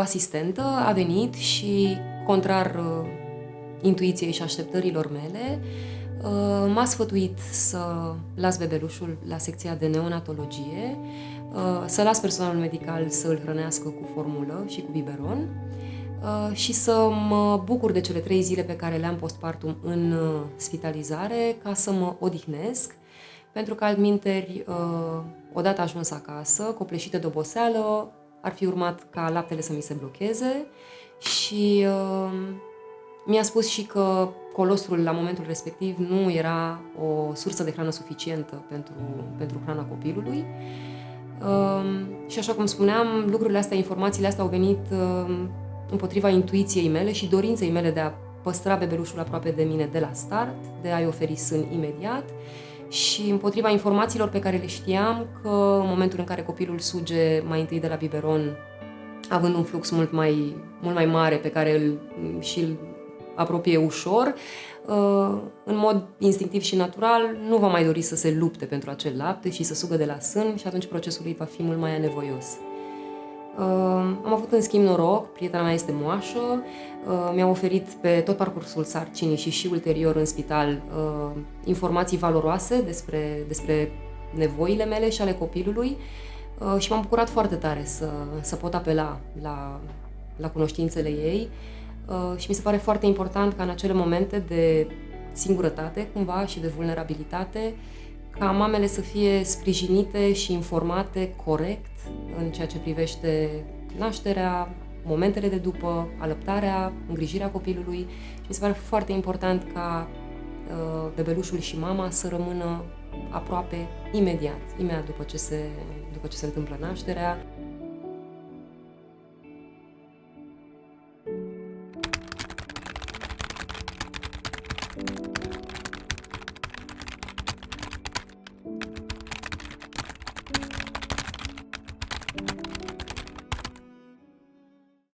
asistentă a venit și, contrar intuiției și așteptărilor mele, m-a sfătuit să las bebelușul la secția de neonatologie, să las personalul medical să îl hrănească cu formulă și cu biberon și să mă bucur de cele 3 zile pe care le-am postpartum în spitalizare ca să mă odihnesc, pentru că altminteri, odată ajuns acasă, copleșită de oboseală, ar fi urmat ca laptele să mi se blocheze și mi-a spus și că colostrul la momentul respectiv nu era o sursă de hrană suficientă pentru hrana copilului. Și așa cum spuneam, lucrurile astea, informațiile astea au venit împotriva intuiției mele și dorinței mele de a păstra bebelușul aproape de mine de la start, de a-i oferi sân imediat și împotriva informațiilor pe care le știam că în momentul în care copilul suge mai întâi de la biberon, având un flux mult mai mare pe care îl apropie ușor, în mod instinctiv și natural, nu va mai dori să se lupte pentru acel lapte și să sugă de la sân și atunci procesul lui va fi mult mai anevoios. Am avut în schimb noroc, prietena mea este moașă, mi-a oferit pe tot parcursul sarcinii și ulterior în spital informații valoroase despre nevoile mele și ale copilului și m-am bucurat foarte tare să pot apela la cunoștințele ei. Și mi se pare foarte important ca în acele momente de singurătate, cumva, și de vulnerabilitate, ca mamele să fie sprijinite și informate corect în ceea ce privește nașterea, momentele de după, alăptarea, îngrijirea copilului. Și mi se pare foarte important ca bebelușul și mama să rămână aproape imediat după ce se întâmplă nașterea.